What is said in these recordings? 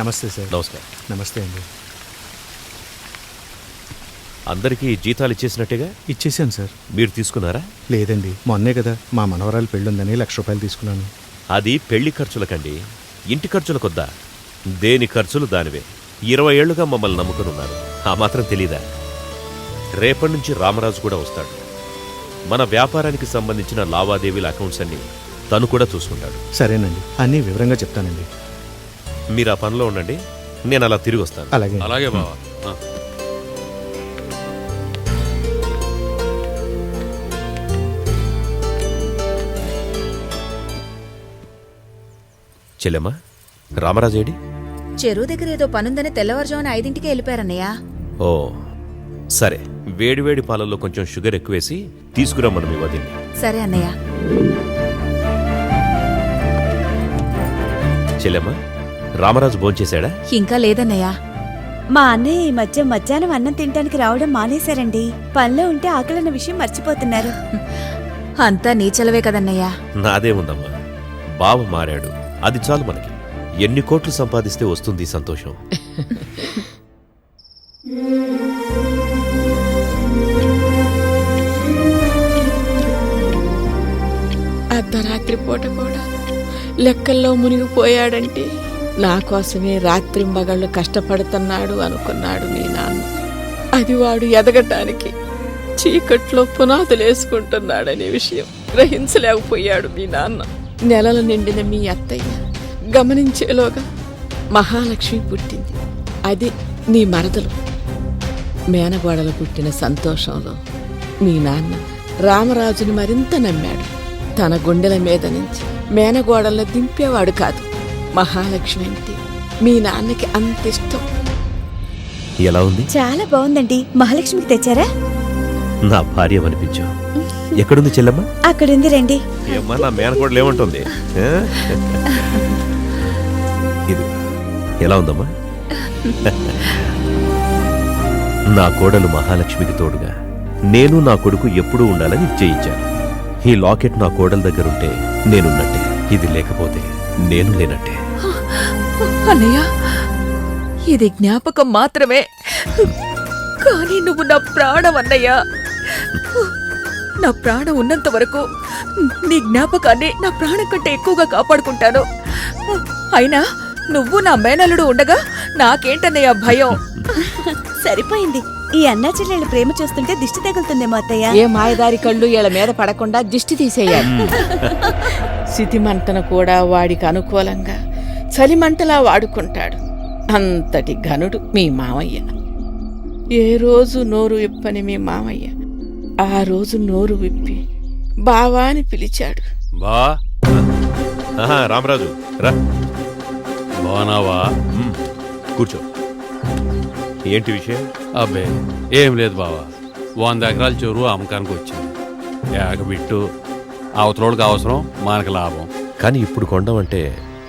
నమస్తే సార్. నమస్కారం. నమస్తే అండి. అందరికీ జీతాలు ఇచ్చేసినట్టేగా? ఇచ్చేసాను సార్. మీరు తీసుకున్నారా? లేదండి, మొన్నే కదా మా మనవరాలు పెళ్ళుందని ₹1,00,000 తీసుకున్నాను. అది పెళ్లి ఖర్చులకండి, ఇంటి ఖర్చులకొద్దా? దేని ఖర్చులు దానివే. 20 ఏళ్లుగా మమ్మల్ని నమ్ముకునున్నారు. ఆ మాత్రం తెలీదా? రేపటి నుంచి రామరాజు కూడా వస్తాడు. మన వ్యాపారానికి సంబంధించిన లావాదేవీల అకౌంట్స్ అన్ని తను కూడా చూసుకుంటాడు. సరేనండి, అన్నీ వివరంగా చెప్తానండి. మీరు ఆ పనిలో ఉండండి, నేను అలా తిరిగి వస్తాను. అలాగే. అలాగే బావా. చెల్లెమ్మా, రామరాజేడి? చెరువు దగ్గర ఏదో పనుందని తెల్లవారుజామున 5ంటికి వెళ్ళిపోయారన్నయ్య. ఓ సరే, వేడివేడి పాలల్లో కొంచెం షుగర్ ఎక్కువేసి తీసుకురమ్మను మీ వదిన్ని. సరే అన్నయ్య. చెల్లెమ్మా, రామరాజు భోంచేశాడా? ఇంకా లేదన్నయ్య. మా అన్నయ్య ఈ మధ్య మధ్యాహ్నం అన్నం తినడానికి రావడం మానేశారండి. పనిలో ఉంటే ఆకలన్న విషయం మర్చిపోతున్నారు. అంతా నీచలవే కదన్నయ్య. నాదేముందమ్మా, బావ మారాడు, అది చాలు మనకి. ఎన్ని కోట్లు సంపాదిస్తే వస్తుంది సంతోషం? అర్ధరాత్రి పూట కూడా లెక్కల్లో మునిగిపోయాడంటే నా కోసమే రాత్రింబగళ్ళు కష్టపడుతున్నాడు అనుకున్నాడు మీ నాన్న. అది వాడు ఎదగటానికి చీకట్లో పునాదులేసుకుంటున్నాడనే విషయం గ్రహించలేకపోయాడు మీ నాన్న. నెలలు నిండిన మీ అత్తయ్య గమనించేలోగా మహాలక్ష్మి పుట్టింది. అది నీ మరదలు. మేనగోడలు పుట్టిన సంతోషంలో మీ నాన్న రామరాజుని మరింత నమ్మాడు. తన గుండెల మీద నుంచి మేనగోడలను దింపేవాడు కాదు. మహాలక్ష్మి అంటే మీ నాన్నకి అంత ఇష్టం. ఎలా ఉంది? చాలా బాగుందండి. మహాలక్ష్మికి తెచ్చారా? నా భార్య అనిపించు. ఎక్కడుంది చెల్లెమ్మా? అక్కడుంది రండి. ఏమ్మా, నా మేనకోడలు ఏమంటుంది? ఇది ఎలా ఉందమ్మా? నా కోడలు మహాలక్ష్మికి తోడుగా నేను నా కొడుకు ఎప్పుడూ ఉండాలని నిశ్చయించాను. ఈ లాకెట్ నా కోడల దగ్గరుంటే నేనున్నట్టే, ఇది లేకపోతే నేను లేనట్టే. అన్నయ్య, ఇది జ్ఞాపకం మాత్రమే, కానీ నువ్వు నా ప్రాణం అన్నయ్య. నా ప్రాణం ఉన్నంత వరకు నీ జ్ఞాపకాన్ని నా ప్రాణం కంటే ఎక్కువగా కాపాడుకుంటాను. అయినా నువ్వు నా మేనల్లుడు ఉండగా నాకేంటన్నయ్య భయం? సరిపోయింది. ఈ అన్నా చెల్లెళ్ళ ప్రేమ చూస్తుంటే దిష్టి తగులుతుందేమో అత్తయ్య. ఏ మాయదారి కళ్ళు వీళ్ళ మీద పడకుండా దిష్టి తీసేయాలి. సితిమంటను కూడా వాడికి అనుకూలంగా చలిమంటలా వాడుకుంటాడు. అంతటి ఘనుడు మీ మామయ్య. ఏ రోజు నోరు విప్పని మీ మామయ్య ఆ రోజు నోరు విప్పి బావా అని పిలిచాడు. బా రామరాజు రా. బావనావా? కూర్చో. ఏంటి విషయం? అబ్బే ఏం లేదు బావా, 100 ఎకరాల చెరువు అమ్మకానికి వచ్చింది. ఏకబిట్టు అవతలోడికి అవసరం, మనకు లాభం. కానీ ఇప్పుడు కొండమంటే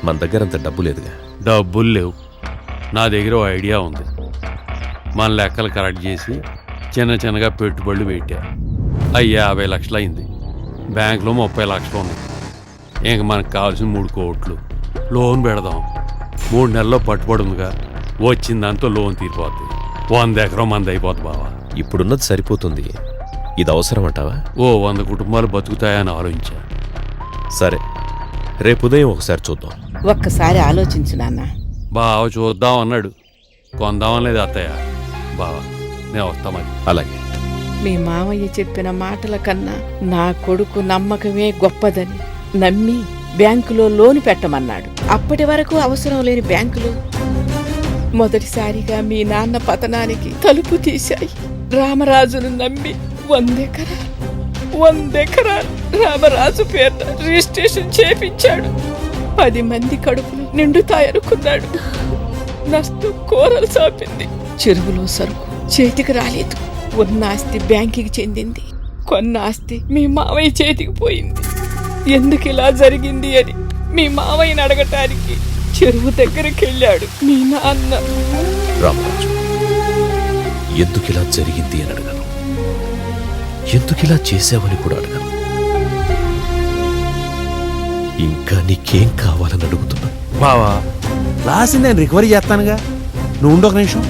మన దగ్గర అంత డబ్బు లేదుగా. డబ్బులు లేవు. నా దగ్గర ఓ ఐడియా ఉంది. మన లెక్కలు కరెక్ట్ చేసి చిన్నగా పెట్టుబడులు పెట్టా. 50 లక్షలు అయింది. బ్యాంకులో 30 లక్షలు ఉంది. ఇంక మనకు కావాల్సిన 3 కోట్లు. లోన్ పెడదాం. 3 నెలల్లో పట్టుబడి ఉందిగా, వచ్చిందంతా లోన్ తీరిపోద్ది. 100 ఎకరం మంది అయిపోద్ది బావా. ఇప్పుడున్నది సరిపోతుంది. ఇది అవసరం అంటావా? ఓ 100 కుటుంబాలు బతుకుతాయని ఆలోచించా. సరే, రేపు ఉదయం ఒకసారి చూద్దాం. ఒక్కసారి ఆలోచించు నాన్న. బావ చూద్దాం అన్నాడు, కొందామని లేదు అత్తయ్య. బావా నేను వస్తామని. అలాగే. మీ మామయ్య చెప్పిన మాటల కన్నా నా కొడుకు నమ్మకమే గొప్పదని నమ్మి బ్యాంకులో లోను పెట్టమన్నాడు. అప్పటి వరకు అవసరం లేని బ్యాంకులు మొదటిసారిగా మీ నాన్న పతనానికి తలుపు తీశాయి. రామరాజును నమ్మి 100 ఎకరాలు రామరాజు పేరున రిజిస్ట్రేషన్ చేపించాడు. 10 మంది కడుపులు నిండుతాయనుకున్నాడు. నష్టం కూరలు చాపింది. చెరువులో సరుకు చేతికి రాలేదు. ఉన్న ఆస్తి బ్యాంకుకి చెందింది. కొన్న ఆస్తి మీ మావయ్య చేతికి పోయింది. ఎందుకు ఇలా జరిగింది అని మీ మావయ్యని అడగటానికి చెరువు దగ్గరికి వెళ్ళాడు మీ నాన్న. రామరాజు, ఎందుకిలా జరిగింది అని అడగను, ఎందుకిలా చేశావని కూడా అడగను. ఇంకా నీకేం కావాలని అడుగుతున్నా. బావా రాసింది నేను రికవరీ చేస్తానుగా, నువ్వు ఉండు ఒక నిమిషం.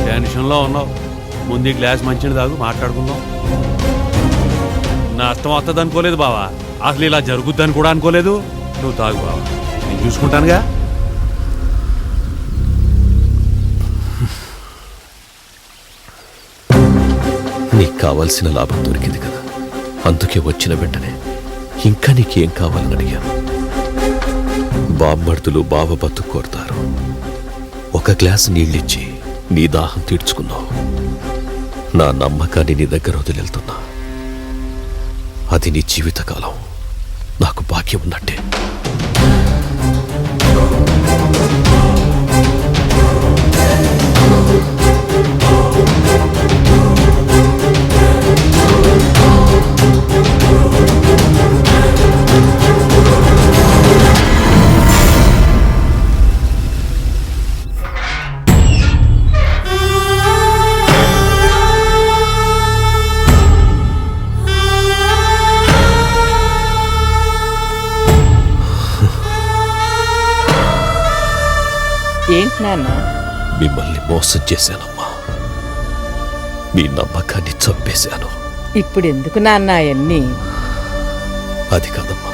టెన్షన్లో ఉన్నావు, ముందు ఈ గ్లాస్ మంచిని తాగు, మాట్లాడుకుందాం. నా అర్థం వస్తుంది అనుకోలేదు బావా, అసలు ఇలా జరుగుద్దని కూడా అనుకోలేదు. నువ్వు తాగు బావా, నేను చూసుకుంటానుగా. నీకు కావాల్సిన లాభం దొరికింది కదా, అందుకే వచ్చిన వెంటనే ఇంకా నీకేం కావాలని అడిగాను. బామ్మర్దులు బావ బతుకు కోరుతారు. ఒక గ్లాసు నీళ్ళిచ్చి నీ దాహం తీర్చుకున్నావు. నా నమ్మకాన్ని నీ దగ్గర వదిలేళ్తున్నా. అది నీ జీవితకాలం నాకు బాకీ ఉన్నట్టే. ఏంటి నాన్న? మిమ్మల్ని మోసం చేశానమ్మా. మీ నమ్మకాన్ని చంపేశాను. ఇప్పుడు ఎందుకు నాన్న అవన్నీ? అది కాదమ్మా,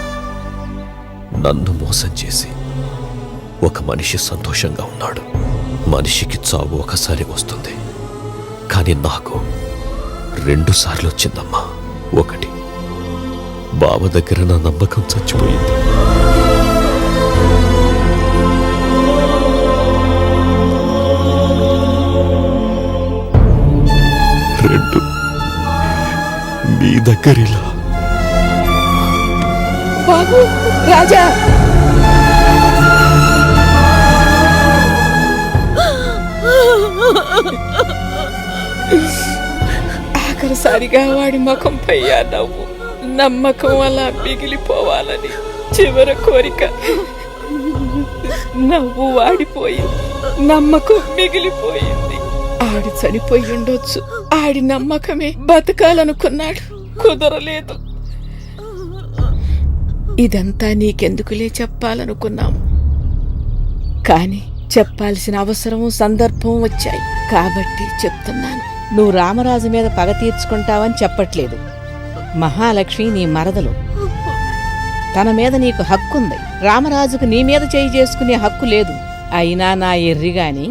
నన్ను మోసం చేసి ఒక మనిషి సంతోషంగా ఉన్నాడు. మనిషికి చావు ఒకసారి వస్తుంది, కానీ నాకు 2 సార్లు వచ్చిందమ్మా. ఒకటి, బావ దగ్గర నా నమ్మకం చచ్చిపోయింది. 2, మీ దగ్గర ఇలా. బాబు, రాజా, ఆఖరిసారిగా వాడి ముఖంపై ఆ నవ్వు, నమ్మకం అలా మిగిలిపోవాలని చివరి కోరిక. నవ్వు వాడిపోయింది, నమ్మకం మిగిలిపోయింది. ఆడి చనిపోయి ఉండొచ్చు, ఆడి నమ్మకమే బతకాలనుకున్నాడు, కుదరలేదు. ఇదంతా నీకెందుకులే చెప్పాలనుకున్నాం, కానీ చెప్పాల్సిన అవసరము సందర్భం వచ్చాయి కాబట్టి చెప్తున్నాను. నువ్వు రామరాజు మీద పగ తీర్చుకుంటావని చెప్పట్లేదు. మహాలక్ష్మి నీ మరదలు, తన మీద నీకు హక్కుంది. రామరాజుకు నీ మీద చేయి చేసుకునే హక్కు లేదు. అయినా నా ఎర్రిగాని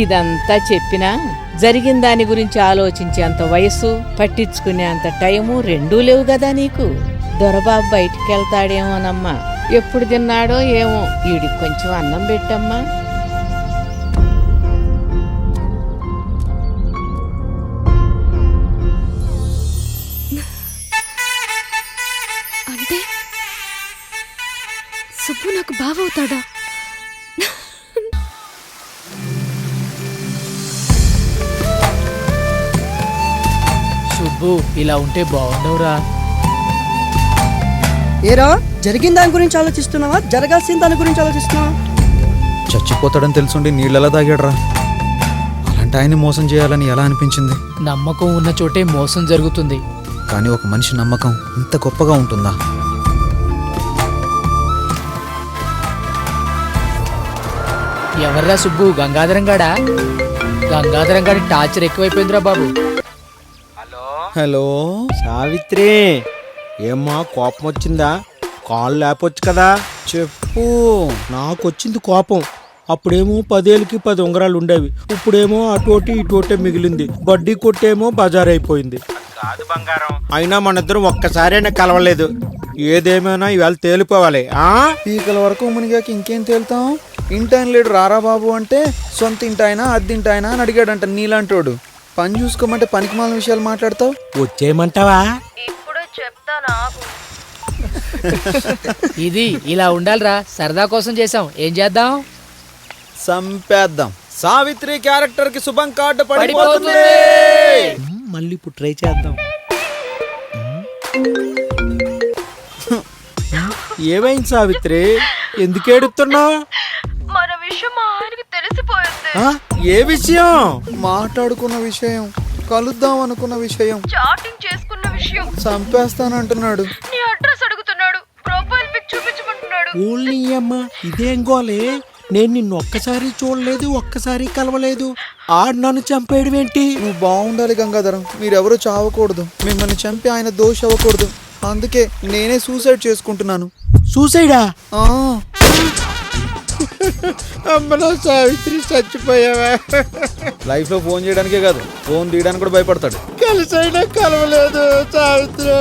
ఇదంతా చెప్పినా జరిగిన దాని గురించి ఆలోచించేంత వయసు, పట్టించుకునే అంత టైము రెండూ లేవు కదా నీకు. దొరబాబు బయటికెళ్తాడేమోనమ్మా, ఎప్పుడు తిన్నాడో ఏమో. ఈడికి కొంచెం అన్నం పెట్టమ్మా. అంటే సుబ్బు నాకు బావవుతాడా? సుబ్బు ఇలా ఉంటే బాగుండవురా. ఏరా, జరిగిన దాని గురించి ఆలోచిస్తున్నావా, జరగాల్సిన దాని గురించి ఆలోచిస్తున్నావా? చచ్చిపోతాడని తెలుసుండి నీళ్ళెలా తాగాడ్రా? అలాంటి ఆయన్ని మోసం చేయాలని ఎలా అనిపించింది? నమ్మకం ఉన్న చోటే మోసం జరుగుతుంది. కానీ ఒక మనిషి నమ్మకం ఇంత గొప్పగా ఉంటుందా? ఎవర్రా సుబ్బు? గంగాధరంగాడా? గంగాధరంగాడి టార్చర్ ఎక్కువైపోయిందిరా బాబు. హలో సావిత్రి, ఏమ్మా కోపం వచ్చిందా? కాళ్ళు లేపొచ్చు కదా. చెప్పు. నాకొచ్చింది కోపం. అప్పుడేమో 10 ఏళ్ళకి 10 ఉంగరాలు ఉండేవి, ఇప్పుడేమో అటోటి ఇటోటే మిగిలింది. బడ్డీ కొట్టేమో బజార్ అయిపోయింది. కాదు బంగారం, అయినా మన ఇద్దరం ఒక్కసారైనా కలవలేదు. ఏదేమైనా ఇవాళ తేలిపోవాలి. పీకల వరకు మునిగాక ఇంకేం తేలుతాం? ఇంటాయన లేడు రారా బాబు అంటే సొంత ఇంటాయనా అద్దింటాయనా అని అడిగాడంట నీలాంటోడు. పని చూసుకోమంటే పనికి మాలిన విషయాలు మాట్లాడతావు. వచ్చేయమంటావా? ఇప్పుడు చెప్తాను. ఇది ఇలా ఉండాలిరా. సరదా కోసం చేసాం, ఏం చేద్దాం? సంపేద్దాం. సావిత్రి క్యారెక్టర్ కి శుభం కార్డు పడిపోతుంది. మళ్ళీ ఇప్పుడు ట్రై చేద్దాం. ఏమైంది సావిత్రి, ఎందుకు ఏడుస్తున్నావు? మన విషయం మా ఆయనకి తెలిసిపోయింది. ఏ విషయం? మాట్లాడుకున్న విషయం కలుద్దాం అనుకున్న విషయం, చాటింగ్ చేసుకున్న విషయం, చంపేస్తానంటున్నాడు. నీ అడ్రస్ అడుగుతున్నాడు, ప్రొఫైల్ పిక్ చూపించమంటున్నాడు. ఓన్లీ అమ్మా ఇదేం గోలే? నేను నిన్ను ఒక్కసారి చూడలేదు, ఒక్కసారి కలవలేదు. ఆడు నన్ను చంపేయడం ఏంటి? నువ్వు బాగుండాలి గంగాధరం. మీరెవరూ చావకూడదు, మిమ్మల్ని చంపి ఆయన దోష అవ్వకూడదు. అందుకే నేనే సూసైడ్ చేసుకుంటున్నాను. సూసైడా? ఆ, అమ్మలో సావిత్రి చచ్చిపోయావా? లైఫ్ లో ఫోన్ చేయడానికే కాదు, ఫోన్ తీయడానికి కూడా భయపడతాడు. కలిసైనా కలవలేదు సావిత్రి.